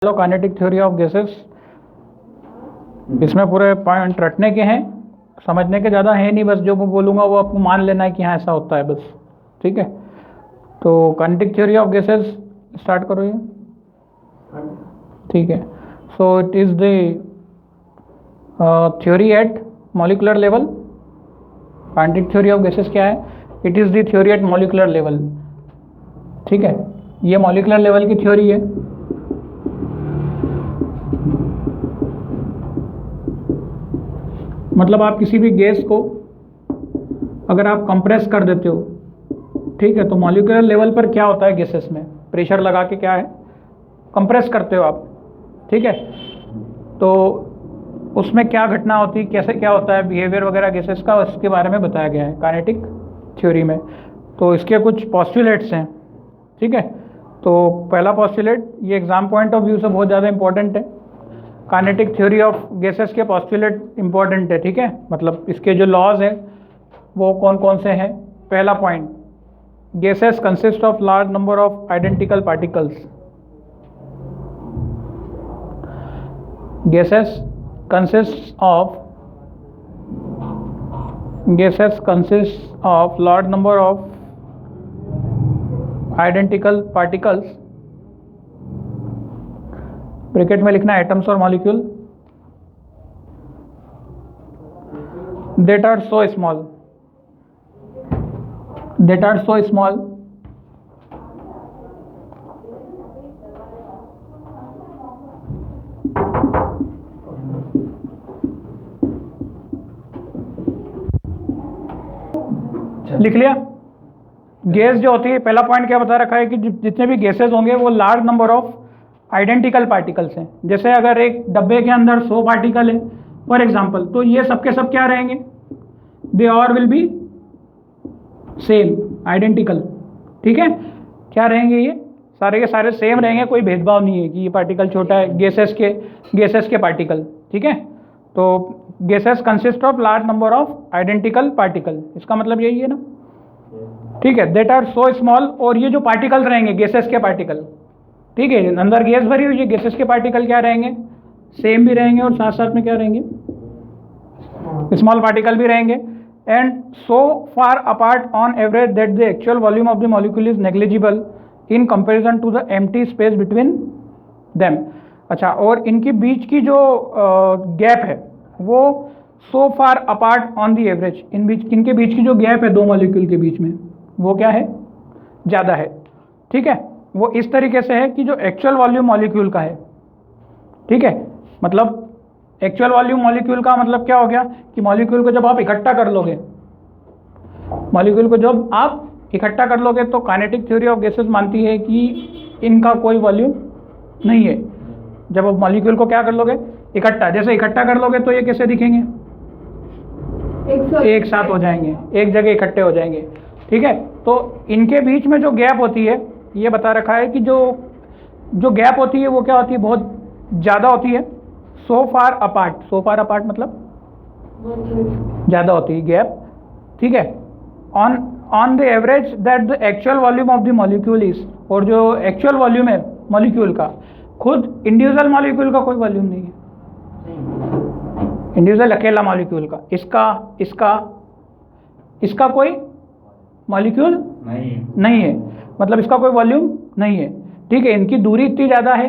चलो kinetic theory of gases, इसमें पूरे पॉइंट रटने के हैं, समझने के ज़्यादा है नहीं, बस जो मैं बोलूँगा वो आपको मान लेना है कि हाँ ऐसा होता है बस। ठीक है, तो kinetic theory of gases start करो ये। ठीक है, so it is the theory at molecular level. Kinetic theory of gases क्या है? It is the theory at molecular level. ठीक है, ये मॉलिकुलर लेवल की थ्योरी है। मतलब आप किसी भी गैस को अगर आप कंप्रेस कर देते हो, ठीक है, तो मॉलिक्यूलर लेवल पर क्या होता है गैसेस में, प्रेशर लगा के क्या है, कंप्रेस करते हो आप। ठीक है, तो उसमें क्या घटना होती है, कैसे क्या होता है बिहेवियर वगैरह गैसेस का, उसके बारे में बताया गया है काइनेटिक थ्योरी में। तो इसके कुछ पॉस्टुलेट्स हैं। ठीक है, तो पहला पॉस्टुलेट, ये एग्जाम पॉइंट ऑफ व्यू से बहुत ज़्यादा इंपॉर्टेंट है। काइनेटिक थ्योरी ऑफ गैसेस के पॉस्टुलेट इंपॉर्टेंट है। ठीक है, मतलब इसके जो लॉज हैं वो कौन कौन से हैं। पहला point, gases consist of large number of identical particles. Gases consist of large number of identical particles, bracket में लिखना एटम्स और molecule, that are so small लिख लिया। गैस जो होती है, पहला पॉइंट क्या बता रखा है कि जितने भी गैसेस होंगे वो large number of identical particles हैं। जैसे अगर एक डब्बे के अंदर 100 पार्टिकल है फॉर एग्जांपल, तो ये सब के सब क्या रहेंगे, they all will be same, identical. ठीक है, क्या रहेंगे, ये सारे के सारे सेम रहेंगे, कोई भेदभाव नहीं है कि ये पार्टिकल छोटा है, गैसेस के पार्टिकल। ठीक है, तो gases consist of large number of identical particle, इसका मतलब यही है ना। ठीक है, देट आर सो स्मॉल, और ये जो पार्टिकल रहेंगे गैसेस के पार्टिकल, ठीक है, अंदर गैस भरी हुई है, गैसेस के पार्टिकल क्या रहेंगे, सेम भी रहेंगे, और साथ साथ में क्या रहेंगे, स्मॉल पार्टिकल भी रहेंगे। And so far apart on average that the actual volume of the molecule is negligible in comparison to the empty space between them. अच्छा, और इनके बीच की जो गैप है वो so far apart on the average, इनके बीच की जो गैप है दो मॉलिक्यूल के बीच में, वो क्या है, ज़्यादा है। ठीक है, वो इस तरीके से है कि जो एक्चुअल वॉल्यूम मॉलिक्यूल का है, ठीक है, मतलब एक्चुअल वॉल्यूम मॉलिक्यूल का मतलब क्या हो गया कि मॉलिक्यूल को जब आप इकट्ठा कर लोगे, तो काइनेटिक थ्योरी ऑफ गैसेस मानती है कि इनका कोई वॉल्यूम नहीं है। जब आप मॉलिक्यूल को क्या कर लोगे, इकट्ठा, जैसे इकट्ठा कर लोगे तो ये कैसे दिखेंगे, एक साथ हो जाएंगे, एक जगह इकट्ठे हो जाएंगे। ठीक है, तो इनके बीच में जो गैप होती है, ये बता रखा है कि जो गैप होती है वो क्या होती है, बहुत ज़्यादा होती है। सो फार अपार्ट मतलब ज़्यादा होती है गैप। ठीक है, on the average that the actual volume of the molecule is, और जो एक्चुअल वॉल्यूम है मॉलिक्यूल का, खुद इंडिविजुअल मॉलिक्यूल का कोई वॉल्यूम नहीं है, इंडिविजुअल अकेला मॉलिक्यूल का, इसका कोई मॉलिक्यूल नहीं है, मतलब इसका कोई वॉल्यूम नहीं है। ठीक है, इनकी दूरी इतनी ज़्यादा है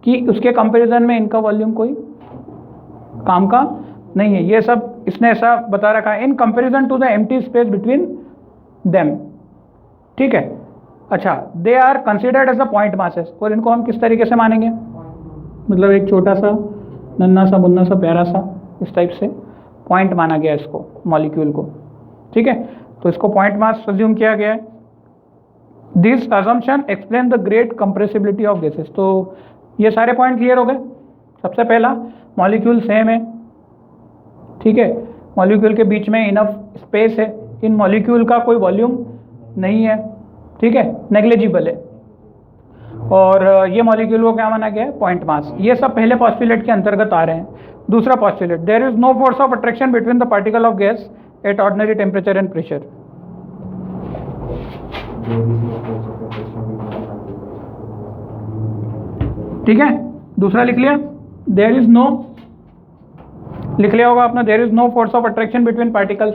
कि उसके कंपैरिजन में इनका वॉल्यूम कोई काम का नहीं है। ये सब इसने ऐसा बता रखा है, in comparison to the empty space between them. ठीक है, अच्छा, they are considered as the point masses, और इनको हम किस तरीके से मानेंगे, मतलब एक छोटा सा नन्ना सा मुन्ना सा प्यारा सा, इस टाइप से पॉइंट माना गया इसको, मॉलिक्यूल को। ठीक है, तो इसको पॉइंट मास अज्यूम किया गया है। This assumption explain the great compressibility of gases. तो ये सारे पॉइंट क्लियर हो गए। सबसे पहला, मॉलिक्यूल सेम है। ठीक है, मॉलिक्यूल के बीच में इनफ स्पेस है, इन मॉलिक्यूल का कोई वॉल्यूम नहीं है। ठीक है, नेग्लिजिबल है, और ये मॉलिक्यूल को क्या माना गया है, पॉइंट मास। ये सब पहले पॉस्टुलेट के अंतर्गत आ रहे हैं। दूसरा postulate, there is no force of attraction between the particle of gas at ordinary temperature and pressure. ठीक है, दूसरा लिख लिया, देयर इज नो, लिख लिया होगा आपने, there is no force of attraction between particles.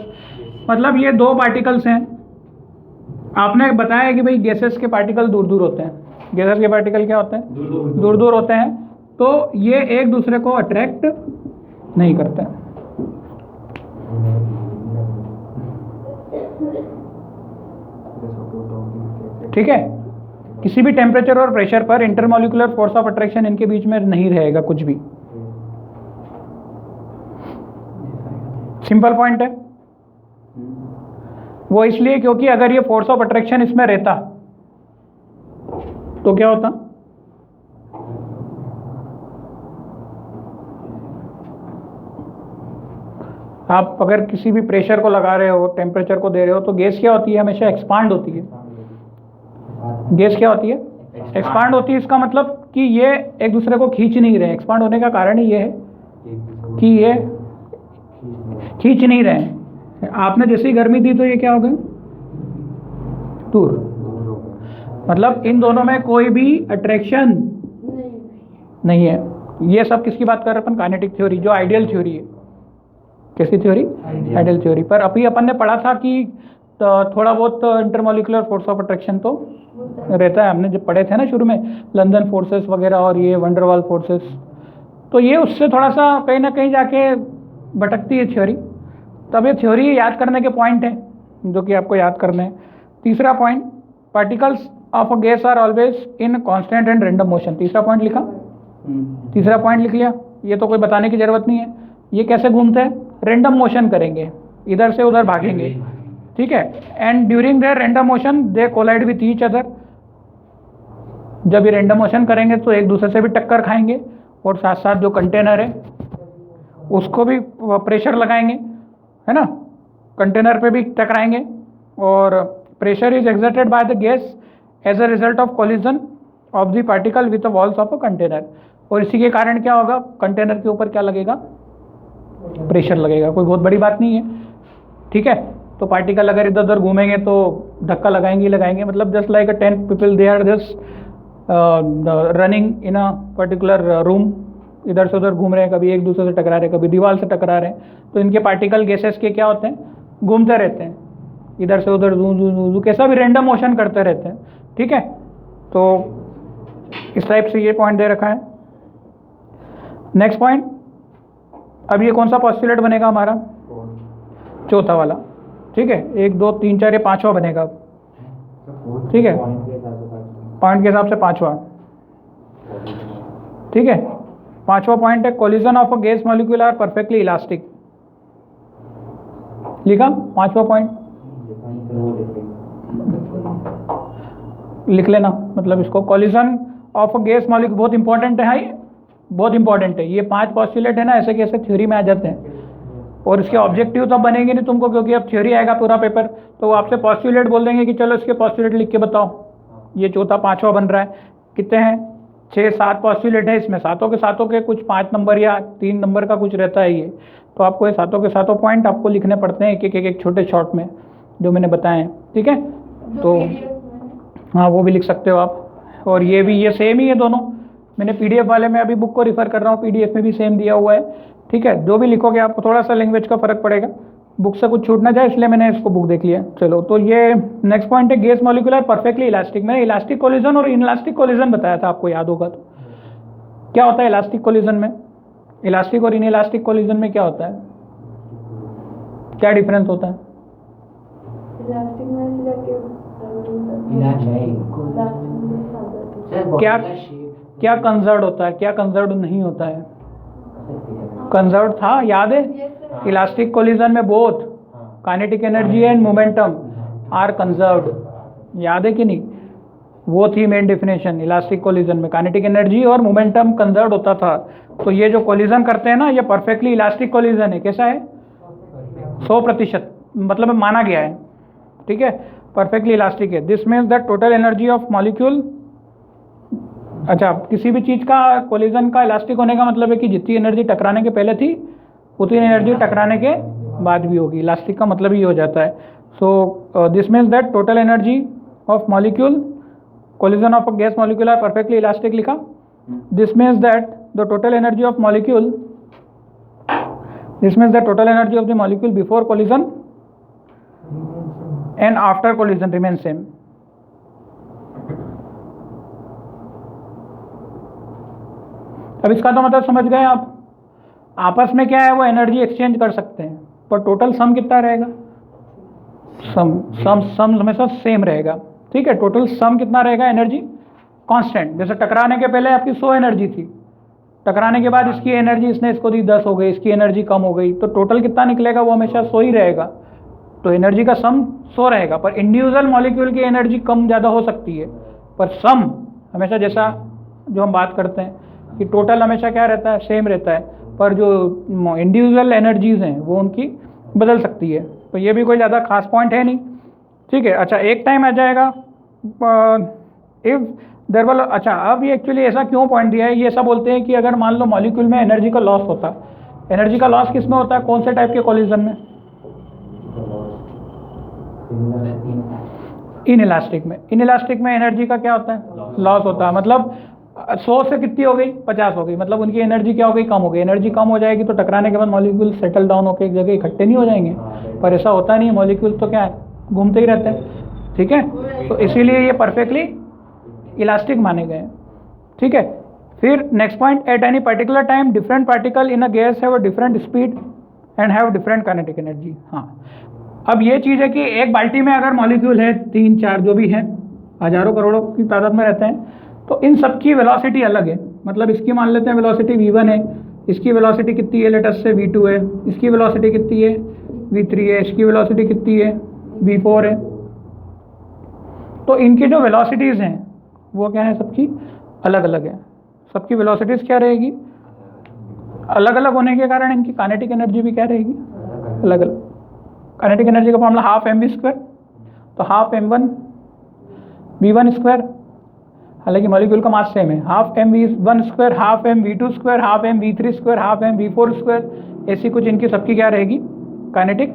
मतलब ये दो पार्टिकल्स हैं, आपने बताया कि भाई गैसेस के पार्टिकल दूर दूर होते हैं, गैसेस के पार्टिकल क्या होते हैं, दूर दूर होते हैं, तो ये एक दूसरे को अट्रैक्ट नहीं करते हैं। ठीक है, किसी भी टेम्परेचर और प्रेशर पर इंटरमॉलिक्यूलर फोर्स ऑफ अट्रैक्शन इनके बीच में नहीं रहेगा कुछ भी। सिंपल पॉइंट है वो, इसलिए क्योंकि अगर ये फोर्स ऑफ अट्रैक्शन इसमें रहता तो क्या होता, आप अगर किसी भी प्रेशर को लगा रहे हो, टेम्परेचर को दे रहे हो, तो गैस क्या होती है, हमेशा एक्सपांड होती है। गैस क्या होती है, एक्सपांड होती है। इसका मतलब कि ये एक दूसरे को खींच नहीं रहे। एक्सपांड होने का कारण ही ये है कि ये खींच नहीं रहे। आपने जैसी गर्मी दी तो ये क्या हो गए, दूर। मतलब इन दोनों में कोई भी अट्रैक्शन नहीं है। ये सब किसकी बात कर रहे हैं अपन, काइनेटिक थ्योरी, जो आइडियल थ्योरी है। किसकी थ्योरी, आइडियल थ्योरी। पर अभी अपन ने पढ़ा था कि थोड़ा बहुत इंटरमॉलिक्यूलर फोर्स ऑफ अट्रैक्शन तो रहता है। हमने जब पढ़े थे ना शुरू में, लंदन फोर्सेस वगैरह और ये वंडरवाल फोर्सेस, तो ये उससे थोड़ा सा कहीं ना कहीं जाके भटकती है थ्योरी। तब ये थ्योरी याद करने के पॉइंट हैं जो कि आपको याद करने हैं। तीसरा point, particles of a gas are always in constant and random motion. तीसरा पॉइंट लिखा, तीसरा पॉइंट लिख लिया। ये तो कोई बताने की जरूरत नहीं है। ये कैसे घूमते हैं, रैंडम मोशन करेंगे, इधर से उधर भागेंगे, ठीक है। And during their random motion they collide with each other. जब ये रैंडम मोशन करेंगे तो एक दूसरे से भी टक्कर खाएंगे, और साथ साथ जो कंटेनर है उसको भी प्रेशर लगाएंगे, है ना, कंटेनर पे भी टकराएंगे। और pressure is exerted by the gas as a result of collision of the particle with the walls of a container. और इसी के कारण क्या होगा, कंटेनर के ऊपर क्या लगेगा, प्रेशर लगेगा। कोई बहुत बड़ी बात नहीं है, ठीक है। तो पार्टिकल अगर इधर उधर घूमेंगे तो धक्का लगाएंगे ही लगाएंगे। मतलब just like a 10 people they are just running in a particular room, इधर से उधर घूम रहे हैं, कभी एक दूसरे से टकरा रहे हैं, कभी दीवार से टकरा रहे हैं। तो इनके पार्टिकल गैसेस के क्या होते हैं, घूमते रहते हैं इधर से उधर, कैसा भी रैंडम मोशन करते रहते हैं, ठीक है। तो इस टाइप से ये पॉइंट दे रखा है। नेक्स्ट पॉइंट, अब ये कौन सा पॉस्टुलेट बनेगा हमारा, चौथा वाला, ठीक है। 1 2 3 4 ये पांचवा बनेगा अब, ठीक है, पॉइंट के हिसाब से पांचवा, ठीक है। पांचवा पॉइंट है, collision of a gas molecule are perfectly elastic. लिखा पांचवा पॉइंट, लिख लेना। मतलब इसको collision of a gas molecule बहुत इंपॉर्टेंट है, हाई बहुत इंपॉर्टेंट है। ये 5 पॉस्टुलेट है ना, ऐसे कैसे थ्योरी में आ जाते हैं। और इसके ऑब्जेक्टिव तब बनेंगे नहीं तुमको, क्योंकि अब थ्योरी आएगा पूरा पेपर, तो वो आपसे पॉस्टुलेट बोल देंगे कि चलो इसके पॉस्टुलेट लिख के बताओ। ये चौथा पांचवा बन रहा है। कितने हैं, 6 7 पॉस्टुलेट है इसमें, सातों के कुछ 5 नंबर या 3 नंबर का कुछ रहता है ये। तो आपको ये सातों के सातों पॉइंट आपको लिखने पड़ते हैं, एक छोटे शॉर्ट में जो मैंने बताए हैं, ठीक है। तो हाँ, वो भी लिख सकते हो आप। और ये भी, ये सेम ही है दोनों। मैंने पीडीएफ वाले में अभी बुक को रिफर कर रहा हूँ, पीडीएफ में भी सेम दिया हुआ है, ठीक है। जो भी लिखोगे आपको थोड़ा सा लैंग्वेज का फर्क पड़ेगा, बुक से कुछ छूट ना जाए, इसलिए मैंने इसको बुक देख लिया। चलो, तो ये नेक्स्ट पॉइंट है, gas molecule are perfectly elastic. मैंने इलास्टिक कोलिजन और इनइलास्टिक कोलिजन बताया था, आपको याद होगा। तो क्या होता है इलास्टिक कोलिजन में, इलास्टिक और इनइलास्टिक कोलिजन में क्या होता है, क्या डिफरेंस होता है? क्या क्या कंजर्व होता है, क्या कंजर्व नहीं होता है? कंजर्व था, याद है? इलास्टिक कोलिजन में both kinetic energy and momentum are conserved, याद है कि नहीं? वो थी मेन डेफिनेशन इलास्टिक कोलिजन में, काइनेटिक एनर्जी और मोमेंटम कंजर्व होता था। तो ये जो कोलिजन करते हैं ना, ये परफेक्टली इलास्टिक कोलिजन है। कैसा है? 100% मतलब माना गया है, ठीक है, परफेक्टली इलास्टिक है। This means that total energy of molecule, अच्छा, किसी भी चीज़ का कोलिजन का इलास्टिक होने का मतलब है कि जितनी एनर्जी टकराने के पहले थी उतनी एनर्जी टकराने के बाद भी होगी। इलास्टिक का मतलब ही हो जाता है। So this means that total energy of molecule, collision of a gas molecule are perfectly elastic लिखा। This means that the total energy of molecule, this means the total energy of the molecule before collision and after collision remain same. अब इसका तो मतलब समझ गए आप, आपस में क्या है वो एनर्जी एक्सचेंज कर सकते हैं, पर टोटल सम कितना रहेगा, सम हमेशा सेम रहेगा। ठीक है, टोटल सम कितना रहेगा, एनर्जी कांस्टेंट। जैसे टकराने के पहले आपकी 100 एनर्जी थी, टकराने के बाद इसकी एनर्जी इसने इसको दी 10 हो गई, इसकी एनर्जी कम हो गई, तो टोटल कितना निकलेगा, वो हमेशा 100 ही रहेगा। तो एनर्जी का सम 100 रहेगा, पर इंडिविजुअल मॉलिक्यूल की एनर्जी कम ज़्यादा हो सकती है, पर सम हमेशा, जैसा जो हम बात करते हैं कि टोटल हमेशा क्या रहता है, सेम रहता है, पर जो इंडिविजुअल एनर्जीज हैं वो उनकी बदल सकती है। तो ये भी कोई ज़्यादा खास पॉइंट है नहीं। ठीक है, अच्छा एक टाइम आ जाएगा इफ देयर वाला, अच्छा अब ये एक्चुअली ऐसा क्यों पॉइंट दिया है, ये ऐसा बोलते हैं कि अगर मान लो मॉलिक्यूल में एनर्जी का लॉस होता है, एनर्जी का लॉस किस में होता है, कौन से टाइप के कोलिजन में, इनइलास्टिक में। इनइलास्टिक में एनर्जी का क्या होता है, लॉस होता है। मतलब 100 से कितनी हो गई, 50 हो गई, मतलब उनकी एनर्जी क्या हो गई, कम हो गई। एनर्जी कम हो जाएगी तो टकराने के बाद मॉलिक्यूल सेटल डाउन होकर एक जगह इकट्ठे नहीं हो जाएंगे, पर ऐसा होता नहीं है, मॉलिक्यूल तो क्या है, घूमते ही रहते हैं। ठीक है, तो इसीलिए ये परफेक्टली इलास्टिक माने गए हैं। ठीक है, फिर next point, at any particular time different particle in a guys have a different speed and have different kinetic energy. हाँ, अब ये चीज़ है कि एक बाल्टी में अगर मॉलिक्यूल है 3 4 जो भी हैं, हजारों करोड़ों की तादाद में रहते हैं, तो इन सब की वेलोसिटी अलग है। मतलब इसकी मान लेते हैं वेलोसिटी v1 है, इसकी वेलोसिटी कितनी है, लेट अस से v2 है, इसकी वेलोसिटी कितनी है, v3 है, इसकी वेलोसिटी कितनी है, v4 है। तो इनकी जो वेलोसिटीज़ हैं वो क्या है, सबकी अलग अलग है। सबकी वेलोसिटीज़ क्या रहेगी, अलग अलग होने के कारण इनकी काइनेटिक एनर्जी भी क्या रहेगी, अलग अलग। काइनेटिक एनर्जी का फॉर्मूला हाफ mv², तो हाफ m1 v1², हालांकि मॉलिक्यूल का मास सेम है, half mv1², half mv2², half mv3², half mv4², ऐसी कुछ इनकी सबकी क्या रहेगी, काइनेटिक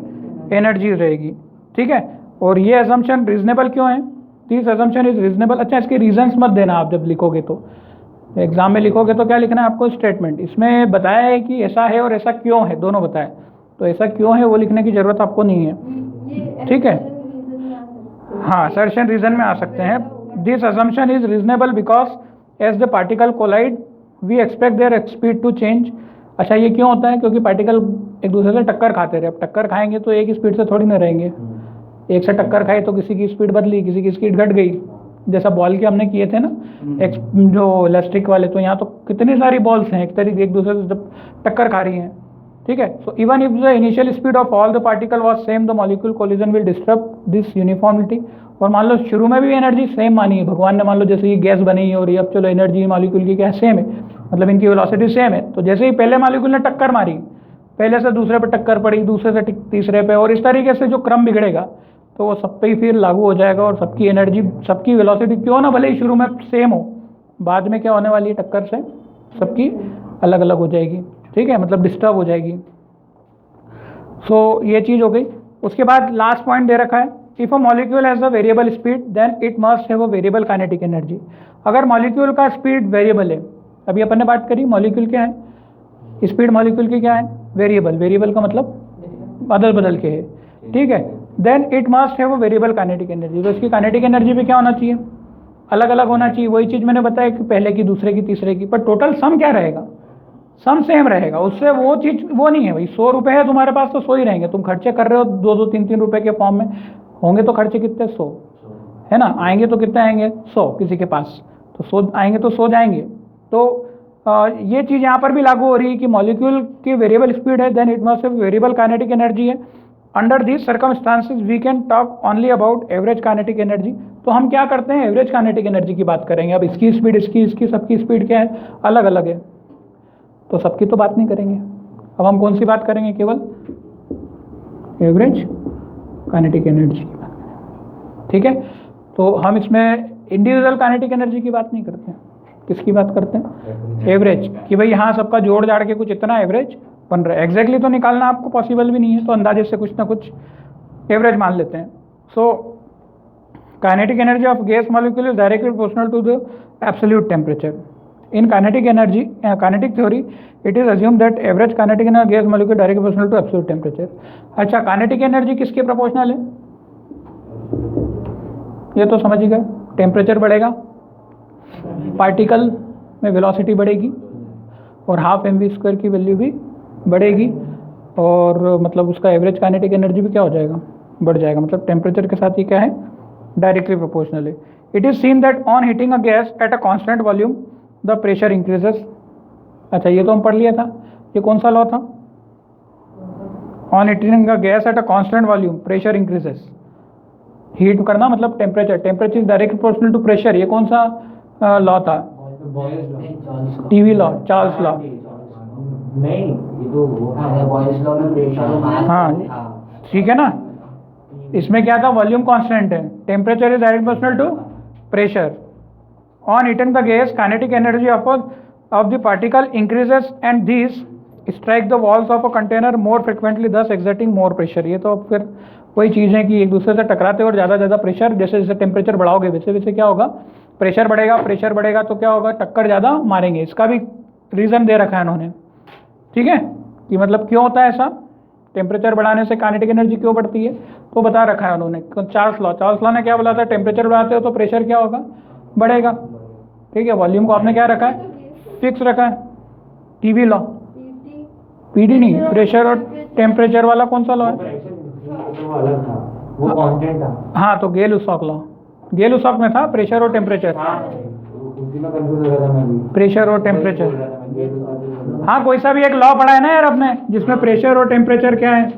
एनर्जी रहेगी। ठीक है, और ये अजम्पशन रीजनेबल क्यों है, दिस अजम्पशन इज रीजनेबल। अच्छा, इसके रीजंस मत देना आप जब लिखोगे, तो एग्जाम में लिखोगे तो क्या लिखना है आपको, स्टेटमेंट। इसमें बताया है कि ऐसा है और ऐसा क्यों है, दोनों बताए, तो ऐसा क्यों है वो लिखने की जरूरत आपको नहीं है। ठीक है, हाँ, सर्शन रीजन में आ सकते हैं। This assumption is reasonable because as the particle collide we expect their speed to change। अच्छा, ये क्यों होता है, क्योंकि पार्टिकल एक दूसरे से टक्कर खाते रहे। अब टक्कर खाएंगे तो एक ही स्पीड से थोड़ी ना रहेंगे, एक से टक्कर खाई तो किसी की स्पीड बदली, किसी की स्पीड घट गई। जैसा बॉल के हमने किए थे ना जो इलेक्ट्रिक वाले, तो यहाँ तो कितनी सारी बॉल्स हैं एक तरीके एक दूसरे से जब टक्कर खा रही हैं। ठीक है, so even if the initial speed of all the particle was same the molecule collision will disturb this uniformity. और मान लो शुरू में भी एनर्जी सेम मानी है भगवान ने, मान लो जैसे ये गैस बनी और ये, अब चलो एनर्जी मॉलिक्यूल की क्या सेम है, मतलब इनकी वेलोसिटी सेम है। तो जैसे ही पहले मॉलिक्यूल ने टक्कर मारी, पहले से दूसरे पे टक्कर पड़ी, दूसरे से तीसरे पे, और इस तरीके से जो क्रम बिगड़ेगा तो वो सब पे ही फिर लागू हो जाएगा, और सबकी एनर्जी, सबकी वेलोसिटी क्यों ना भले ही शुरू में सेम हो, बाद में क्या होने वाली है, टक्कर से सबकी अलग अलग हो जाएगी। ठीक है, मतलब डिस्टर्ब हो जाएगी। सो ये चीज़ हो गई। उसके बाद लास्ट पॉइंट दे रखा है, if a molecule has a variable speed then it must have a variable kinetic energy. अगर मॉलिक्यूल का स्पीड वेरिएबल है, अभी अपन ने बात करी मॉलिक्यूल क्या है, स्पीड मॉलिक्यूल की क्या है, वेरिएबल। वेरिएबल का मतलब बदल बदल के है। ठीक है, then it must have a variable kinetic energy. तो इसकी काइनेटिक एनर्जी भी क्या होना चाहिए, अलग अलग होना चाहिए। वही चीज़ मैंने बताया कि पहले की, दूसरे की, तीसरे की, पर टोटल सम क्या रहेगा, सम सेम रहेगा। उससे वो चीज़ वो नहीं है भाई, 100 रुपये है तुम्हारे पास तो 100 ही रहेंगे। तुम खर्चे कर रहे हो 2 3 रुपए के फॉर्म में, होंगे तो खर्चे कितने, 100 है ना, आएंगे तो कितने आएंगे, 100 किसी के पास, तो 100 आएंगे तो 100 जाएंगे। तो ये चीज़ यहाँ पर भी लागू हो रही है कि मॉलिक्यूल की वेरिएबल स्पीड है, then it must have variable kinetic energy है। Under this circumstances we can talk only about average kinetic energy. तो हम क्या करते हैं, एवरेज काइनेटिक एनर्जी की बात करेंगे। अब इसकी स्पीड, इसकी सबकी स्पीड क्या है, अलग अलग है, तो सबकी तो बात नहीं करेंगे। अब हम कौन सी बात करेंगे, केवल एवरेज काइनेटिक एनर्जी की बात करेंगे। ठीक है, तो हम इसमें इंडिविजुअल काइनेटिक एनर्जी की बात नहीं करते हैं, किसकी बात करते हैं, एवरेज, कि भाई हाँ सबका जोड़ जाड़ के कुछ इतना एवरेज बन रहा है। एग्जैक्टली तो निकालना आपको पॉसिबल भी नहीं है, तो अंदाजे से कुछ ना कुछ एवरेज मान लेते हैं। So kinetic energy of gas molecule is directly proportional to the absolute temperature. In kinetic theory it is assume that average kinetic energy gas molecule directly proportional to absolute temperature. अच्छा, kinetic energy किसके proportional है? ये तो समझ ही गए, temperature बढ़ेगा, particle में velocity बढ़ेगी और हाफ mv² की वैल्यू भी बढ़ेगी, और मतलब उसका एवरेज काइनेटिक एनर्जी भी क्या हो जाएगा, बढ़ जाएगा। मतलब टेम्परेचर के साथ ये क्या है, डायरेक्टली प्रोपोर्शनल है। It is seen that on heating a gas at a constant volume the pressure increases. अच्छा, ये तो हम पढ़ लिया था, ये कौन सा लॉ था? On heating a gas at a constant volume pressure increases. Heat करना मतलब temperature is direct proportional to pressure, ये कौन सा लॉ था? TV law, Charles law. नहीं, ये तो बॉयल्स लॉ में प्रेशर, हाँ ठीक है ना, इसमें क्या था, वॉल्यूम कांस्टेंट है, temperature is direct proportional to pressure. On heating the gas kinetic energy of the particle increases and this strike the walls of a container more frequently thus exerting more pressure. ये तो फिर वही चीज़ है कि एक दूसरे से टकराते और ज़्यादा ज़्यादा प्रेशर, जैसे जैसे टेम्परेचर बढ़ाओगे वैसे वैसे क्या होगा, प्रेशर बढ़ेगा तो क्या होगा, टक्कर ज़्यादा मारेंगे। इसका भी रीज़न दे रखा है उन्होंने, ठीक है, कि मतलब क्यों होता है ऐसा, टेम्परेचर बढ़ाने से काइनेटिक एनर्जी क्यों बढ़ती है, तो बता रखा है उन्होंने। चार्ल्स लॉ ने क्या बोला था, टेम्परेचर बढ़ाते हो तो प्रेशर क्या होगा, बढ़ेगा। ठीक है, वॉल्यूम को आपने क्या रखा है, फिक्स रखा है। टीवी लॉ, पीडी नहीं, प्रेशर और टेम्परेचर वाला कौन सा लॉ है? वो कांस्टेंट था। हाँ, तो गेल-लुसाक लॉ, गेल-लुसाक में था प्रेशर और टेम्परेचर, उसी में कंफ्यूज हो रहा था मैं भी, प्रेशर और टेम्परेचर। हाँ, कोई सा भी एक लॉ पढ़ा है ना यार आपने, जिसमें प्रेशर और टेम्परेचर क्या है,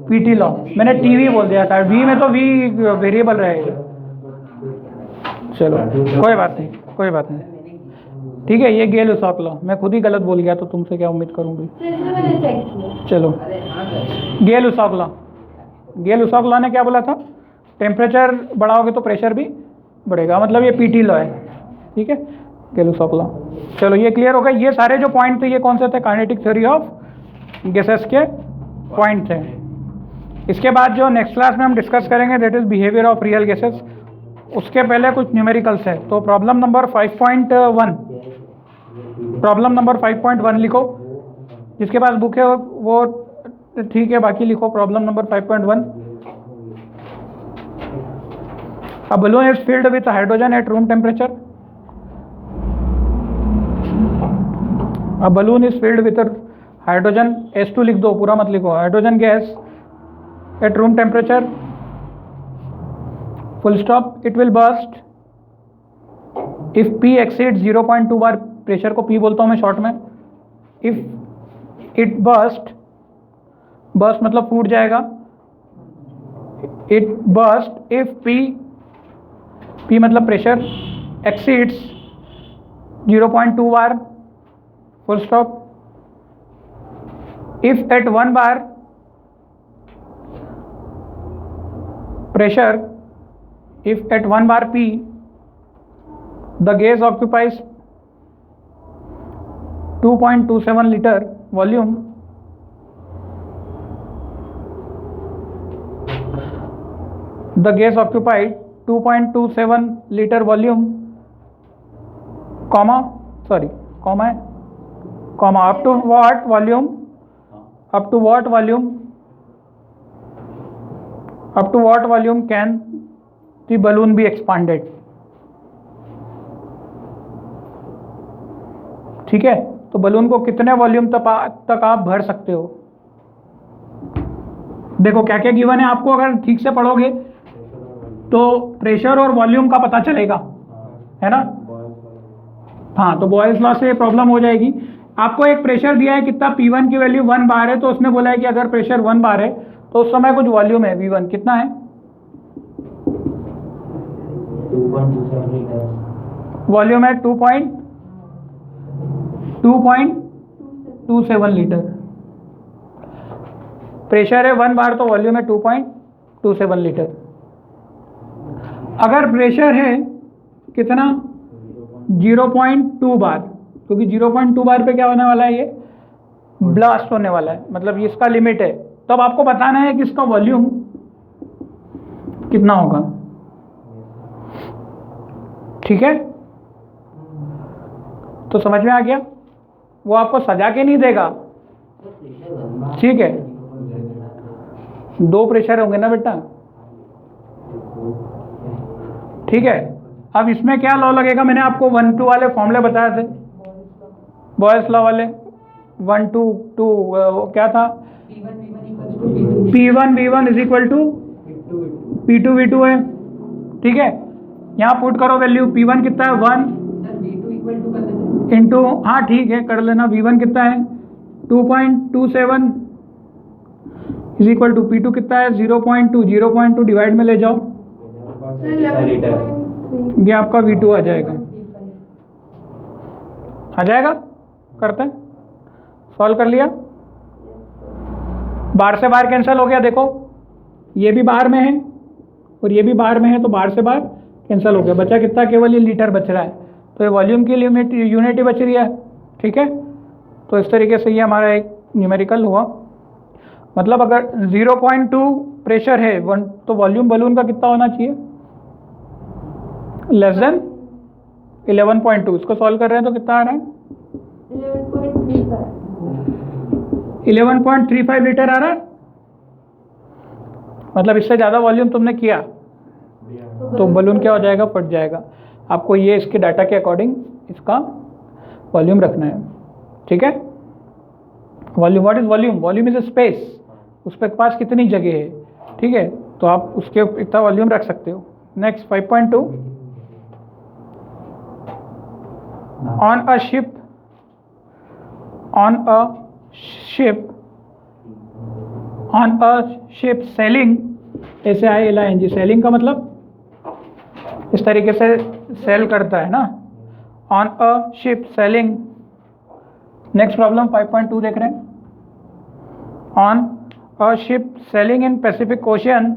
पीटी लॉ। मैंने टीवी बोल दिया था, वी में तो वी वेरिएबल रहेगा। चलो कोई बात नहीं, ठीक है, ये गेल-लुसाक लॉ, मैं खुद ही गलत बोल गया तो तुमसे क्या उम्मीद करूंगी। चलो, गेल-लुसाक लॉ ने क्या बोला था, टेम्परेचर बढ़ाओगे तो प्रेशर भी बढ़ेगा, मतलब ये पीटी लॉ है, ठीक है, गेल-लुसाक लॉ। चलो ये क्लियर हो गया। ये सारे जो पॉइंट थे ये कौन से थे, काइनेटिक थ्योरी ऑफ गैसेस के पॉइंट थे। इसके बाद जो नेक्स्ट क्लास में हम डिस्कस करेंगे that is behaviour of real gases. उसके पहले कुछ न्यूमेरिकल्स है, तो प्रॉब्लम नंबर 5.1 लिखो, जिसके पास बुक है वो ठीक है, बाकी लिखो problem number 5.1। A balloon is filled with hydrogen at room temperature. A balloon is filled with hydrogen, H2 लिख दो, पूरा मत लिखो, hydrogen gas at room temperature, full stop. It will burst if P exceeds 0.2 bar, pressure को P बोलता हूँ मैं short में। If it burst मतलब फूट जाएगा, it burst if P मतलब pressure exceeds 0.2 bar, full stop. If at 1 bar pressure, if at 1 bar P the gas occupies 2.27 liter volume, the gas occupied 2.27 liter volume, comma up to what volume, up to what volume can the balloon be expanded। ठीक है, तो balloon को कितने volume तक आप भर सकते हो। देखो क्या क्या गिवन है आपको, अगर ठीक से पढ़ोगे तो प्रेशर और वॉल्यूम का पता चलेगा, है ना। हाँ, तो बॉयल्स लॉ से प्रॉब्लम हो जाएगी। आपको एक प्रेशर दिया है कितना, P1 की वैल्यू 1 बार है, तो उसने बोला है कि अगर प्रेशर 1 बार है तो उस समय कुछ वॉल्यूम है V1 कितना है, 2.27 लीटर, वॉल्यूम है 2.27 लीटर, प्रेशर है 1 बार तो वॉल्यूम है 2.27 लीटर। अगर प्रेशर है कितना, 0.2 बार, क्योंकि 0.2 बार पे क्या होने वाला है, ये ब्लास्ट होने वाला है, मतलब ये इसका लिमिट है। तब आपको बताना है कि इसका वॉल्यूम कितना होगा, ठीक है। तो समझ में आ गया, वो आपको सजा के नहीं देगा, ठीक है। दो प्रेशर होंगे ना बेटा, ठीक है। अब इसमें क्या लॉ लगेगा, मैंने आपको 1-2 वाले फॉर्मूले बताए थे, बॉयल्स लॉ वाले 1-2 वो क्या था, P1 V1 is equal to P2 V2 है, ठीक है। यहाँ पुट करो वैल्यू, P1 कितना है 1 इंटू, हाँ ठीक है कर लेना, V1 कितना है 2.27 इज इक्वल टू P2 कितना है 0.2 डिवाइड में ले जाओ, ये आपका V2 आ जाएगा, करते हैं, सॉल्व कर लिया, बाहर से बाहर कैंसिल हो गया, देखो ये भी बाहर में है और ये भी बाहर में है, तो बाहर से बाहर कैंसिल हो गया, बचा कितना, केवल ये लीटर बच रहा है, तो ये वॉल्यूम की यूनिट ही बच रही है, ठीक है। तो इस तरीके से ये हमारा एक न्यूमेरिकल हुआ, मतलब अगर 0.2 प्रेशर है 1, तो वॉल्यूम बलून का कितना होना चाहिए, लेस देन 11.2। इसको सॉल्व कर रहे हैं तो कितना आ रहा है 11.35 लीटर आ रहा है, मतलब इससे ज़्यादा वॉल्यूम तुमने किया तो बलून क्या हो जाएगा, फट जाएगा। आपको ये इसके डाटा के अकॉर्डिंग इसका वॉल्यूम रखना है, ठीक है। Volume, what is volume, volume is a space, उस पर पास कितनी जगह है, ठीक है, तो आप उसके इतना वॉल्यूम रख सकते हो। Next 5.2, on a ship selling, SAILING, selling का मतलब इस तरीके से सेल करता है ना, on a ship selling. Next problem 5.2 देख रहे हैं, on a ship selling in Pacific ocean,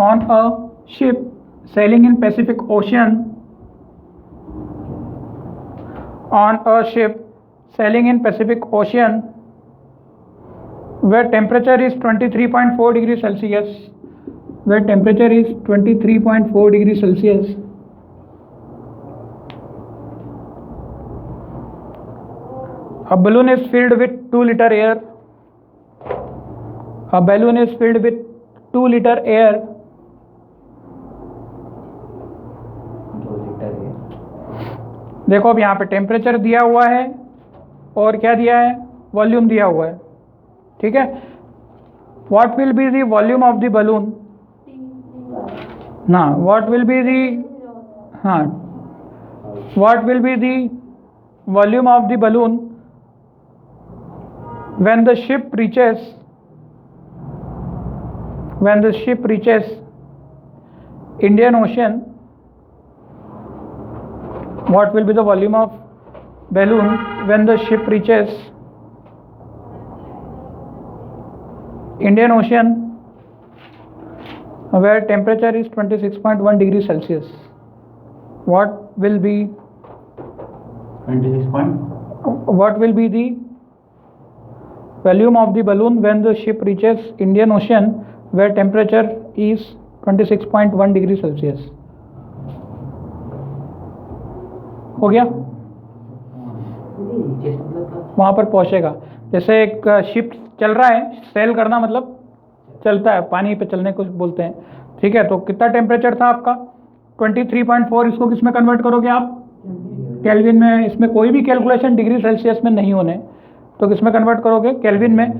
on a ship selling in Pacific ocean, on a ship sailing in Pacific Ocean where temperature is 23.4 degrees Celsius, where temperature is 23.4 degrees Celsius. A balloon is filled with 2 liter air. A balloon is filled with 2 liter air. 2 litre है, देखो अब यहाँ पे temperature दिया हुआ है और क्या दिया है, वॉल्यूम दिया हुआ है, ठीक है। What will be the volume of the balloon, ना व्हाट विल बी दी, हाँ what will be the volume of the balloon when the ship reaches Indian Ocean, what will be the volume of balloon when the ship reaches Indian Ocean where temperature is 26.1 degrees Celsius? What will be 26 point, what will be the volume of the balloon when the ship reaches Indian Ocean where temperature is 26.1 degrees Celsius? हो गया, वहाँ पर पहुँचेगा। जैसे एक ship चल रहा है, सेल करना मतलब चलता है, पानी पे चलने को बोलते हैं, ठीक है। तो कितना टेम्परेचर था आपका 23.4, इसको किस में कन्वर्ट करोगे आप, केल्विन में। इसमें कोई भी कैलकुलेशन डिग्री सेल्सियस में नहीं होने, तो किस में कन्वर्ट करोगे, केल्विन में।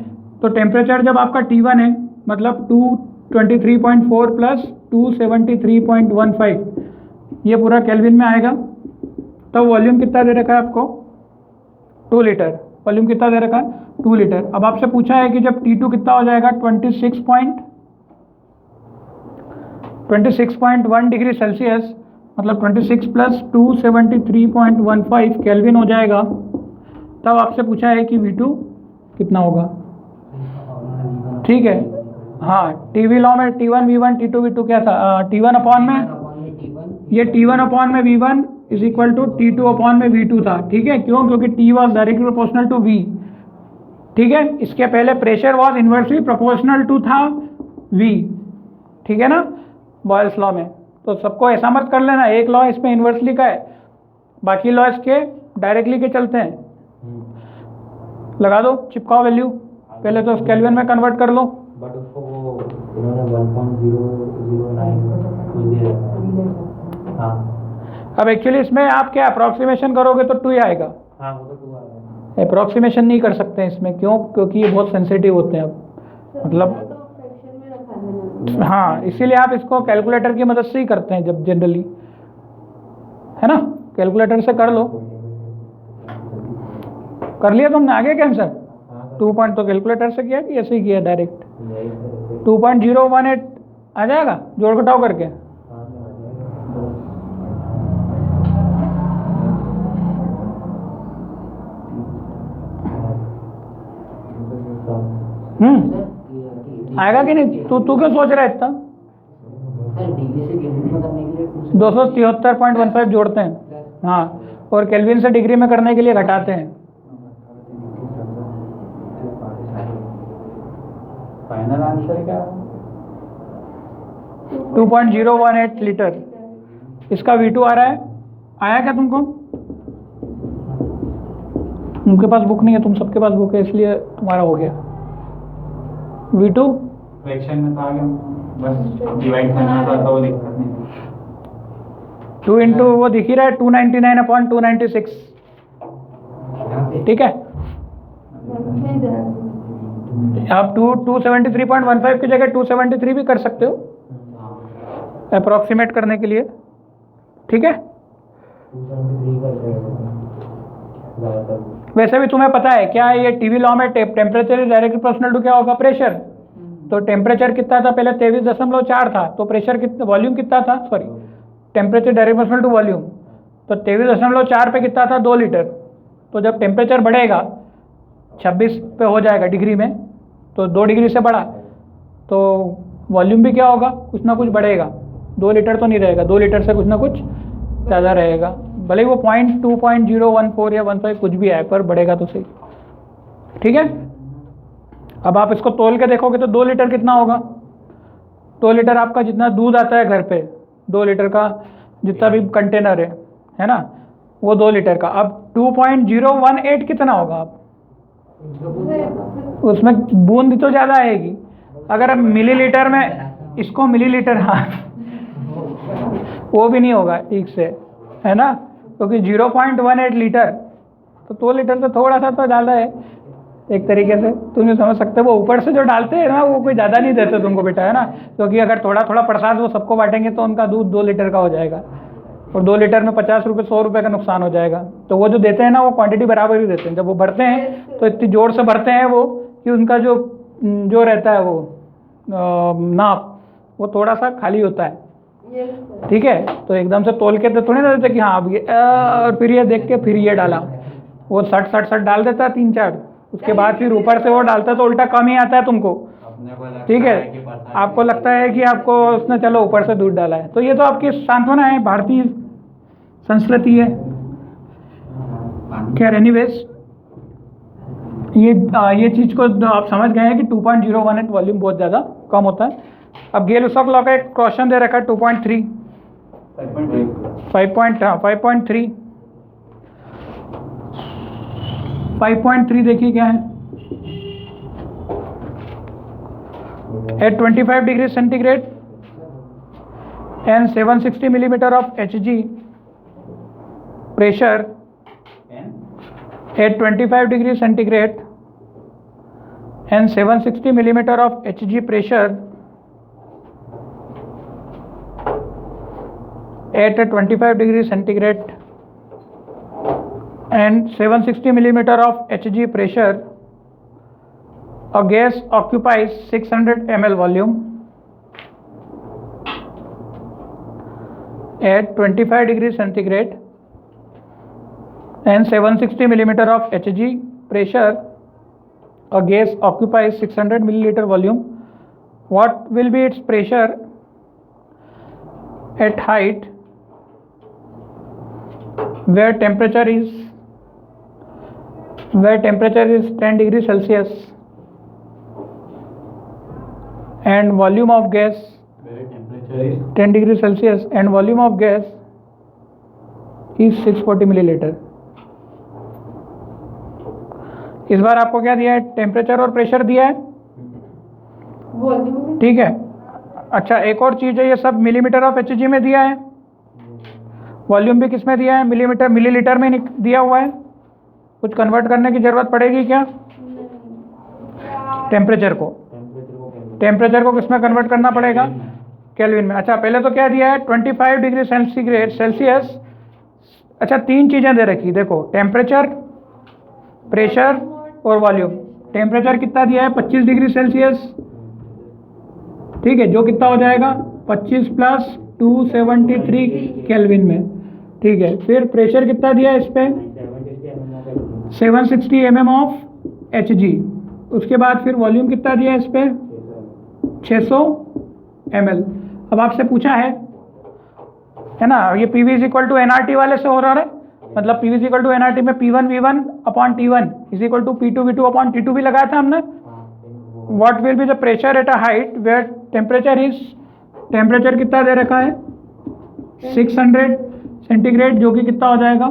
तो टेम्परेचर जब आपका T1 है मतलब 223.4 प्लस 273.15, ये पूरा केल्विन में आएगा। तब वॉल्यूम कितना दे रखा है आपको 2 लीटर, वॉल्यूम कितना दे रखा है 2 लीटर। अब आपसे पूछा है कि जब T2 कितना हो जाएगा 26.1 डिग्री सेल्सियस, मतलब 26 प्लस 273.15 केल्विन हो जाएगा। तब आपसे पूछा है कि V2 कितना होगा, ठीक है। हाँ, टीवी लॉ में T1 V1 T2 V2 क्या था, T1 अपॉन में, ये T1 अपॉन में V1 is equal to T2 upon में V2 था, ठीक है। क्यों, क्योंकि T was directly proportional to V, ठीक है। इसके पहले pressure was inversely proportional to था V, ठीक है ना, बॉयल्स लॉ में। तो सबको ऐसा मत कर लेना, एक लॉ इसमें इन्वर्सली का है, बाकी लॉ इसके डायरेक्टली के चलते हैं, लगा दो, चिपकाओ वैल्यू, पहले तो केल्विन में कन्वर्ट कर लो। बट उसको वो इन्होंने 1.009 कुछ दे रखा है। हाँ अब एक्चुअली इसमें आप क्या अप्रॉक्सीमेशन करोगे तो 2 ही आएगा, हाँ वो तो 2 आ रहा है। अप्रॉक्सीमेशन नहीं कर सकते हैं इसमें, क्यों? क्योंकि ये बहुत सेंसिटिव होते हैं अब, मतलब हाँ, इसीलिए आप इसको कैलकुलेटर की मदद से ही करते हैं जब जनरली, है ना, कैलकुलेटर से कर लो। कर लिया तुमने, आगे क्या आंसर? 2 पॉइंट तो कैलकुलेटर से किया कि ऐसे ही किया डायरेक्ट? 2.018 आ जाएगा जोड़ घटाव करके। आएगा कि नहीं? तू क्यों सोच रहा है इतना? 273.15 जोड़ते हैं, हाँ, और केल्विन से डिग्री में करने के लिए घटाते हैं। फाइनल आंसर क्या? 2.018 लीटर। इसका V2 आ रहा है, आया क्या तुमको? उनके पास बुक नहीं है, तुम सबके पास बुक है, इसलिए तुम्हारा हो गया। V2 फ्रैक्शन में था क्या? बस डिवाइड करना था तो दिक्कत नहीं। 2 इंटू वो दिख ही रहा है 299/296, ठीक है। आप 273.15 की जगह 273 भी कर सकते हो अप्रॉक्सीमेट करने के लिए, ठीक है। 273 वैसे भी तुम्हें पता है क्या, ये टीवी लॉ में temperature is directly proportional to क्या होगा? प्रेशर। तो टेम्परेचर कितना था पहले? 23.4 था, तो प्रेशर कितना, वॉल्यूम कितना था? Sorry, temperature direct proportional to volume, तो 23.4 पे कितना था? 2 लीटर। तो जब टेम्परेचर बढ़ेगा 26 पे हो जाएगा डिग्री में, तो 2 डिग्री से बढ़ा तो वॉल्यूम भी क्या होगा? कुछ ना कुछ बढ़ेगा, 2 लीटर तो नहीं रहेगा, 2 लीटर से कुछ ना कुछ ज़्यादा रहेगा, भले ही वो 2.014 या 15 कुछ भी आए, पर बढ़ेगा तो सही, ठीक है। अब आप इसको तोल के देखोगे तो 2 लीटर कितना होगा? 2 लीटर आपका जितना दूध आता है घर पे, 2 लीटर का जितना भी कंटेनर है ना, वो 2 लीटर का। अब 2.018 कितना होगा? आप उसमें बूंद तो ज़्यादा आएगी। अगर आप मिलीलीटर में इसको मिलीलीटर, हाँ वो भी नहीं होगा ठीक से, है ना, क्योंकि 0.18 लीटर तो 2 लीटर से थोड़ा सा तो ज़्यादा है एक तरीके से, तुम जो समझ सकते हो। वो ऊपर से जो डालते हैं ना, वो कोई ज़्यादा नहीं देते तुमको बेटा, है ना, क्योंकि अगर थोड़ा थोड़ा प्रसाद वो सबको बांटेंगे तो उनका दूध 2 लीटर का हो जाएगा, और 2 लीटर में 50 रुपये 100 रुपये का नुकसान हो जाएगा। तो वो जो देते हैं ना, वो क्वांटिटी बराबर ही देते हैं। जब वो भरते हैं तो इतनी जोर से भरते हैं वो, कि उनका जो रहता है वो नाप, वो थोड़ा सा खाली होता है, ठीक है। तो एकदम से तोल के तो थोड़ी ना देते कि हाँ अब ये और फिर ये देख के फिर ये डाला, वो 60 डाल देता है 3-4, उसके बाद फिर ऊपर से वो डालता है तो उल्टा कम ही आता है तुमको, ठीक है। आपको लगता है कि आपको उसने चलो ऊपर से दूध डाला है। तो ये तो आपकी सांत्वना है, भारतीय संस्कृति है। खैर एनीवेज, ये चीज़ को आप समझ गए हैं कि 2.018 वॉल्यूम बहुत ज़्यादा कम होता है। अब गेल-लुसाक लॉ का एक क्वेश्चन दे रखा है 2.3 5.3 देखिए क्या है। At 25 degree centigrade and 760 millimeter of Hg pressure, at 25 degree centigrade and 760 millimeter of Hg pressure, at a 25 degree centigrade and 760 millimeter of Hg pressure, a gas occupies 600 ml volume. At 25 degree centigrade and 760 millimeter of Hg pressure, a gas occupies 600 milliliter volume. What will be its pressure at height where temperature is 10 degrees Celsius and volume of gas 10 degrees Celsius and volume of gas is 640 milliliter. इस बार आपको क्या दिया है, temperature और pressure दिया है, volume ठीक है। अच्छा एक और चीज़ है, ये सब मिलीमीटर ऑफ एचजी में दिया है, वॉल्यूम भी किस में दिया है, मिलीमीटर मिलीलीटर में दिया हुआ है। कुछ कन्वर्ट करने की ज़रूरत पड़ेगी क्या? टेम्परेचर को किस में कन्वर्ट करना पड़ेगा? केल्विन में। अच्छा पहले तो क्या दिया है, 25 डिग्री सेल्सियस। अच्छा 3 चीज़ें दे रखी, देखो टेम्परेचर, प्रेशर और वॉल्यूम। टेम्परेचर कितना दिया है, 25 डिग्री सेल्सियस, ठीक है, जो कितना हो जाएगा 25 + 273 केल्विन में, ठीक है। फिर प्रेशर कितना दिया है इस पर, 760 mm ऑफ Hg। उसके बाद फिर वॉल्यूम कितना दिया है इस पर, 600 ml। अब आपसे पूछा है ना, ये PV = nRT वाले से हो रहा है, मतलब PV = nRT में P1 V1/T1 = P2 V2/T2 भी लगाया था हमने। What will be the pressure at a height where temperature कितना दे रखा है, 600 सेंटीग्रेड, जो कि कितना हो जाएगा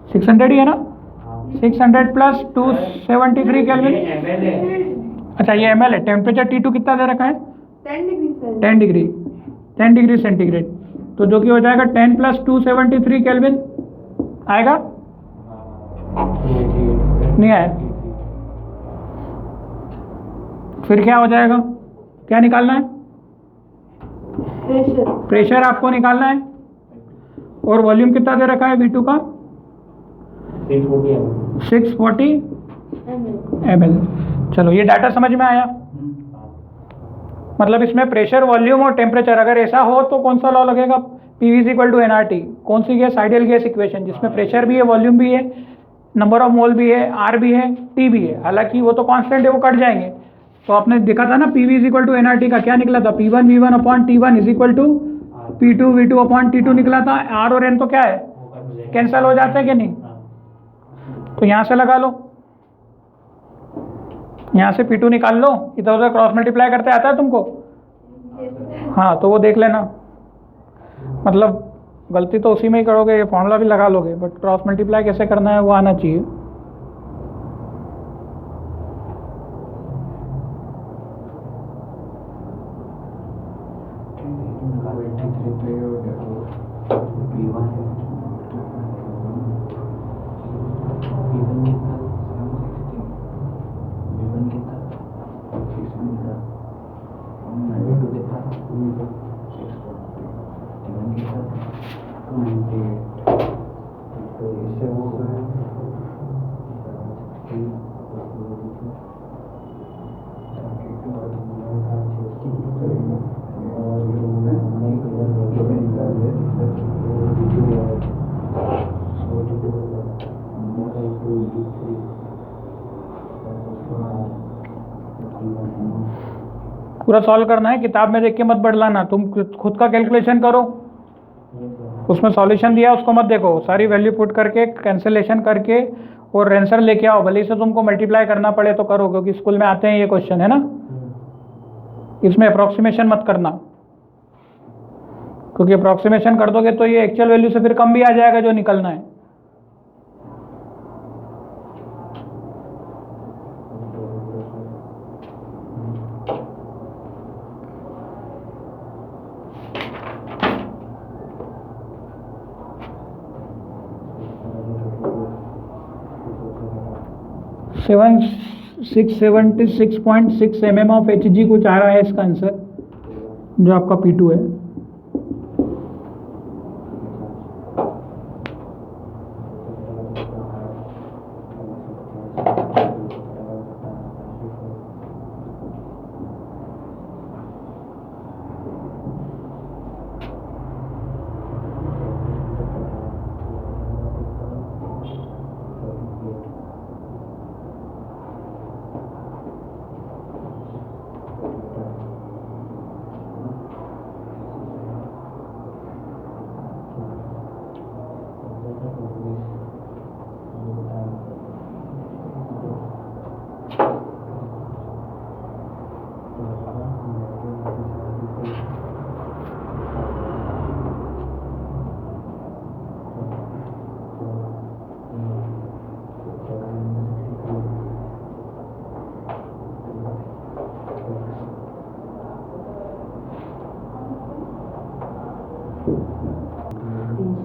600 ही है ना, 600 + 273 केल्विन। अच्छा ये ml है। टेम्परेचर T2 कितना दे रखा है, 10 डिग्री सेंटीग्रेड, तो जो कि हो जाएगा 10 + 273 केल्विन आएगा, नहीं आया। फिर क्या हो जाएगा, क्या निकालना है, प्रेशर आपको निकालना है, और वॉल्यूम कितना दे रखा है V2 का, 640 ml। चलो ये डाटा समझ में आया। मतलब इसमें प्रेशर, वॉल्यूम और टेम्परेचर अगर ऐसा हो तो कौन सा लॉ लगेगा, PV = nRT। कौन सी गैस, आइडियल गैस इक्वेशन, जिसमें प्रेशर भी है, वॉल्यूम भी है, नंबर ऑफ मोल भी है, R भी है, T भी है। हालांकि वो तो कांस्टेंट है, वो कट जाएंगे। तो आपने देखा था ना PV = nRT का क्या निकला था, P1 V1/T1 = P2 V2/T2 निकला था। R और N तो क्या है, कैंसल हो जाते हैं कि नहीं, तो यहाँ से लगा लो, यहाँ से P2 निकाल लो, इधर उधर क्रॉस मल्टीप्लाई करते आता है तुमको, हाँ तो वो देख लेना। मतलब गलती तो उसी में ही करोगे, ये फॉर्मूला भी लगा लोगे, बट क्रॉस मल्टीप्लाई कैसे करना है वो आना चाहिए। पूरा सॉल्व करना है, किताब में देख के मत बढ़लाना, तुम खुद का कैलकुलेशन करो। उसमें सॉल्यूशन दिया उसको मत देखो, सारी वैल्यू पुट करके कैंसिलेशन करके और आंसर लेके आओ। भले से तुमको मल्टीप्लाई करना पड़े तो करो, क्योंकि स्कूल में आते हैं ये क्वेश्चन, है ना। इसमें अप्रोक्सीमेशन मत करना, क्योंकि अप्रोक्सीमेशन कर दोगे तो ये एक्चुअल वैल्यू से फिर कम भी आ जाएगा जो निकलना है। सेवन 676.6 mm ऑफ Hg कुछ आ रहा है इसका आंसर, जो आपका P2 है।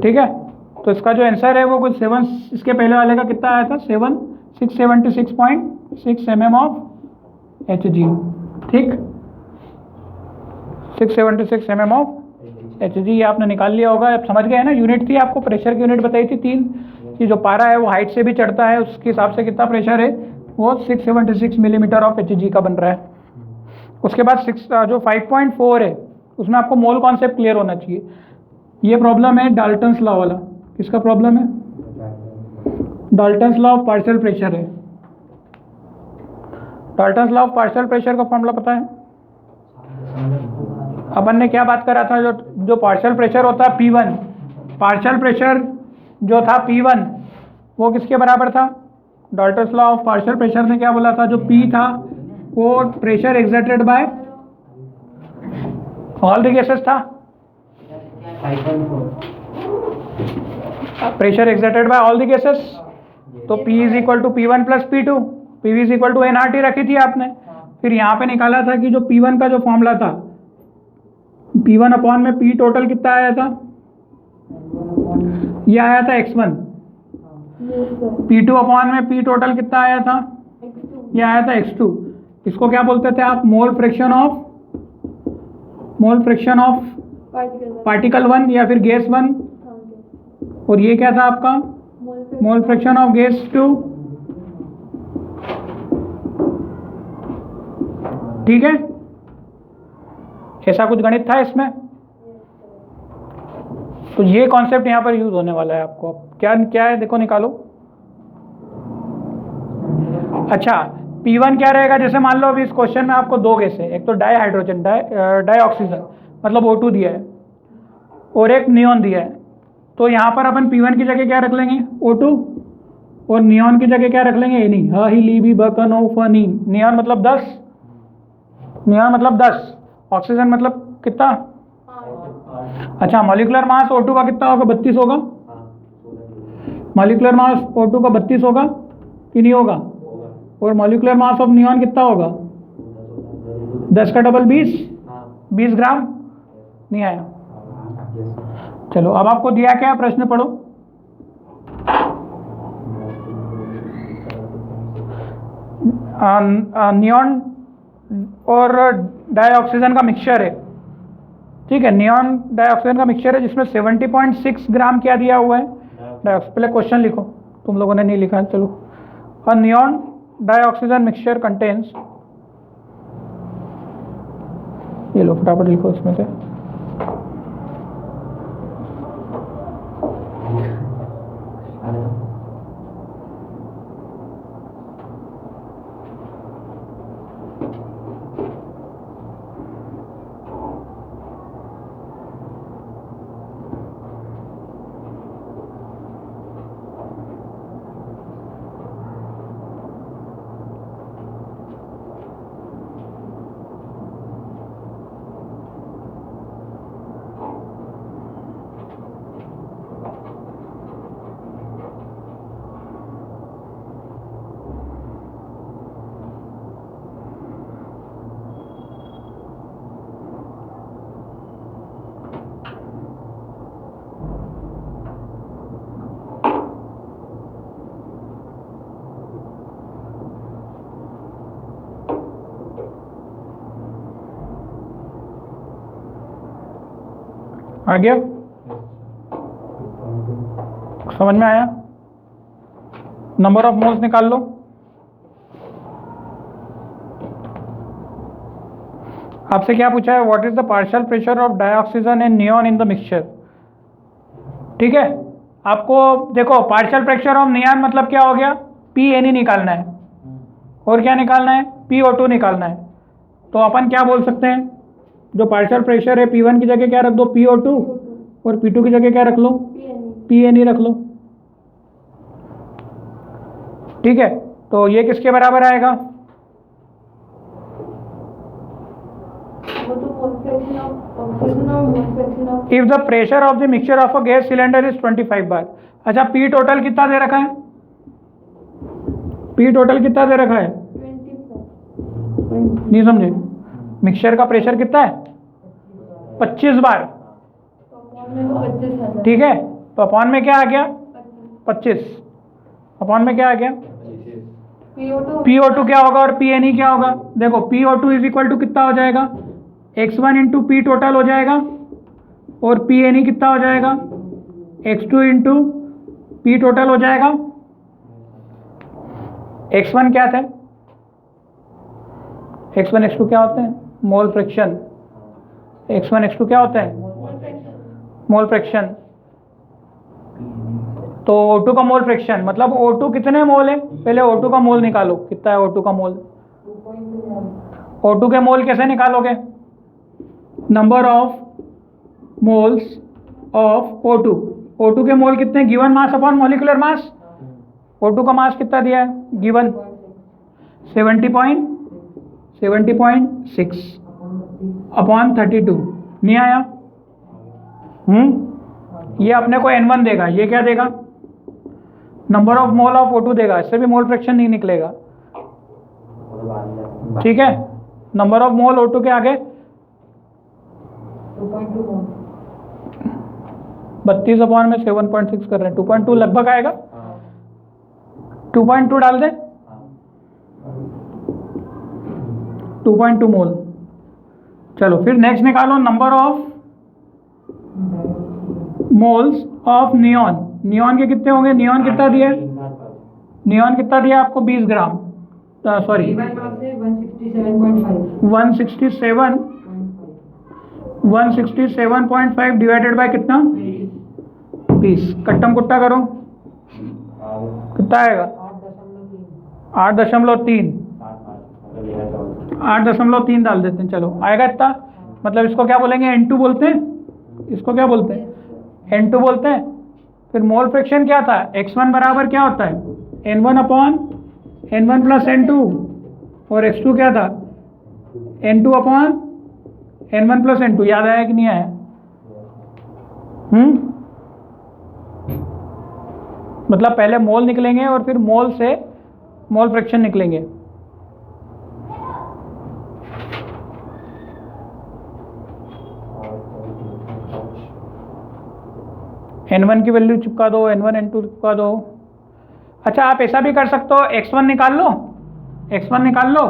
ठीक है, तो इसका जो आंसर है वो कुछ 7, इसके पहले वाले का कितना आया था, 676.6 mm ऑफ Hg, ठीक, 676 mm ऑफ Hg, ये आपने निकाल लिया होगा। अब समझ गए हैं ना, यूनिट थी आपको, प्रेशर की यूनिट बताई थी 3 कि जो पारा है वो हाइट से भी चढ़ता है, उसके हिसाब से कितना प्रेशर है वो 676 मिलीमीटर ऑफ Hg का बन रहा है। उसके बाद जो 5.4 है उसमें आपको मोल कॉन्सेप्ट क्लियर होना चाहिए। ये प्रॉब्लम है डाल्टन्स लॉ वाला। किसका प्रॉब्लम है? Dalton's law of partial pressure है। Dalton's law of partial pressure का फॉर्मूला पता है? अपन ने क्या बात करा था, जो पार्शियल प्रेशर होता है P1, पार्शियल प्रेशर जो था P1 वो किसके बराबर था? Dalton's law of partial pressure ने क्या बोला था, जो P था वो pressure exerted by all the gases था, pressure exerted by all the gases. तो P is equal to P1 plus P2, P is equal to nRT रखी थी आपने। फिर यहाँ पे निकाला था कि जो P1 का जो फॉर्मूला था, P1 अपॉन में P टोटल कितना आया था, ये आया था x1। P2 अपॉन में P टोटल कितना आया था, ये आया था x2। इसको क्या बोलते थे आप? मोल फ्रैक्शन ऑफ पार्टिकल 1 या फिर गैस 1। और ये क्या था आपका? Mole fraction of gas 2। ठीक है, ऐसा कुछ गणित था इसमें। तो ये कॉन्सेप्ट यहाँ पर यूज होने वाला है आपको। क्या क्या है देखो, निकालो। अच्छा, P1 क्या रहेगा? जैसे मान लो अभी इस क्वेश्चन में आपको 2 गैस है, एक तो डाई हाइड्रोजन डाई ऑक्सीजन मतलब O2 दिया है और एक नियॉन दिया है। तो यहाँ पर अपन P1 की जगह क्या रख लेंगे? O2, और नियॉन की जगह क्या रख लेंगे? नहीं, हा ही ली भी बकन ओ फनी। नियॉन मतलब 10, नियॉन मतलब 10, ऑक्सीजन मतलब कितना? अच्छा, मॉलिक्यूलर मास O2 का कितना होगा? 32 होगा। मॉलिक्यूलर मास O2 का 32 होगा कि नहीं होगा? और मॉलिक्यूलर मास ऑफ नियॉन कितना होगा? 10 का डबल 20 ग्राम। नहीं आया? चलो, अब आपको दिया क्या है, प्रश्न पढ़ो। नियॉन और डाइऑक्सीजन का मिक्सचर है, ठीक है, नियॉन डाइऑक्सीजन का मिक्सचर है जिसमें 70.6 ग्राम क्या दिया हुआ है? डाइऑक्सीजन। पहले क्वेश्चन लिखो, तुम लोगों ने नहीं लिखा है। चलो, अ नियॉन डाइऑक्सीजन मिक्सचर कंटेन्स, ये लो फटाफट लिखो इसमें से। आ गया? समझ में आया? नंबर ऑफ मोल्स निकाल लो। आपसे क्या पूछा है? What is the partial pressure of dioxygen and neon in the mixture. ठीक है, आपको देखो पार्शियल प्रेशर ऑफ नियॉन मतलब क्या हो गया? PNE निकालना है, और क्या निकालना है? PO2 निकालना है। तो अपन क्या बोल सकते हैं? जो पार्शियल प्रेशर है P1 की जगह क्या रख दो? PO2, और P2 की जगह क्या रख लो? PNE रख लो। ठीक है, तो ये किसके बराबर आएगा? If the pressure of the mixture of a gas cylinder is 25 बार। अच्छा, P टोटल कितना दे रखा है? P टोटल कितना दे रखा है? 25। नहीं समझे? मिक्सचर का प्रेशर कितना है? 25 बार। ठीक है, तो अपॉन में क्या आ गया 25, अपॉन में क्या आ गया PO2 क्या होगा और PNE क्या होगा। देखो PO2 इज इक्वल टू कितना हो जाएगा x1 इंटू पी टोटल हो जाएगा और PNE कितना हो जाएगा x2 इंटू पी टोटल हो जाएगा। x1 क्या था, x1 x2 क्या होते हैं मोल फ्रैक्शन, x1 x2 क्या होता है मोल फ्रैक्शन। तो O2 का मोल फ्रैक्शन मतलब O2 कितने मोल है, पहले O2 का मोल निकालो, कितना है O2 का मोल। O2 के मोल कैसे निकालोगे, number of moles of O2, O2 के मोल कितने given mass upon molecular mass. O2 का मास कितना दिया है गिवन 70.6 अपॉन 32, नहीं आया। ये अपने को N1 देगा, ये क्या देगा number of mole of O2 देगा, इससे भी मोल फ्रैक्शन नहीं निकलेगा। ठीक है, नंबर ऑफ मोल O2 के आगे 32 अपॉन में 7.6 कर रहे हैं, 2.2 लगभग आएगा, 2.2 डाल दें 2.2 मोल। चलो फिर नेक्स्ट निकालो number of moles of neon, neon के कितने होंगे, नियॉन कितना दिया है, नियॉन कितना दिया आपको 20 ग्राम, सॉरी 167.5 डिवाइडेड बाय कितना 20, कट्टम कुट्टा करो कितना आएगा 8.3 डाल देते हैं, चलो आएगा इतना। मतलब इसको क्या बोलेंगे N2 बोलते हैं, इसको क्या बोलते हैं N2 बोलते हैं। फिर मोल फ्रैक्शन क्या था x1 बराबर क्या होता है N1 upon N1 plus N2 और x2 क्या था N2 upon N1 plus N2, याद आया कि नहीं आया। मतलब पहले मोल निकलेंगे और फिर मोल से मोल फ्रैक्शन निकलेंगे। N1 की वैल्यू चिपका दो, N1 N2 चिपका दो। अच्छा आप ऐसा भी कर सकते हो x1 निकाल लो, x1 निकाल लो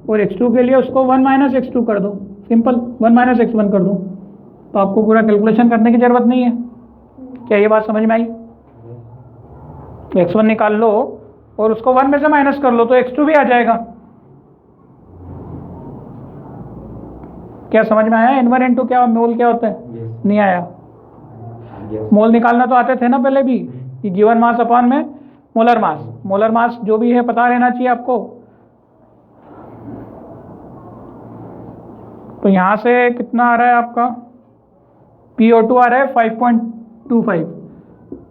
और x2 के लिए उसको 1 माइनस x2 कर दो, सिंपल 1 माइनस x1 कर दो, तो आपको पूरा कैलकुलेशन करने की जरूरत नहीं है। क्या ये बात समझ में आई, तो x1 निकाल लो और उसको 1 में से माइनस कर लो तो x2 भी आ जाएगा। क्या समझ में आया, N1 N2 क्या मोल क्या होता है, नहीं आया। मोल निकालना तो आते थे ना पहले भी, कि गिवन मास अपॉन में मोलर मास, मोलर मास जो भी है पता रहना चाहिए आपको। तो यहाँ से कितना आ रहा है आपका PO2 आ रहा है 5.25,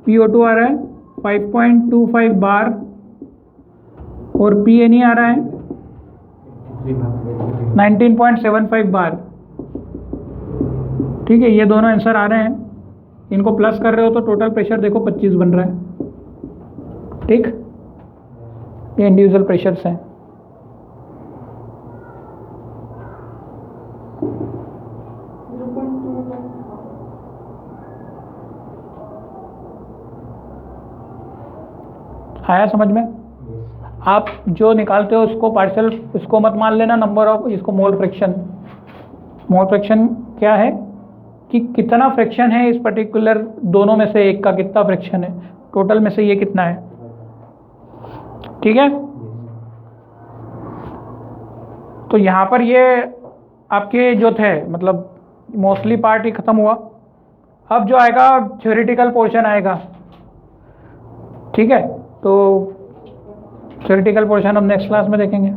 PO2 आ रहा है 5.25 बार और PNE आ रहा है 19.75 बार। ठीक है, ये दोनों आंसर आ रहे हैं, इनको प्लस कर रहे हो तो टोटल प्रेशर देखो 25 बन रहा है। ठीक, ये इंडिविजुअल प्रेशर्स हैं। आया समझ में। आप जो निकालते हो उसको पार्शियल, इसको मत मान लेना नंबर ऑफ, इसको मोल फ्रैक्शन। मोल फ्रैक्शन क्या है कि कितना फ्रैक्शन है इस पर्टिकुलर दोनों में से एक का कितना फ्रैक्शन है, टोटल में से ये कितना है। ठीक है, तो यहाँ पर ये आपके जो थे मतलब मोस्टली पार्ट ही खत्म हुआ। अब जो आएगा थ्योरेटिकल पोर्शन आएगा। ठीक है, तो थ्योरेटिकल पोर्शन हम नेक्स्ट क्लास में देखेंगे।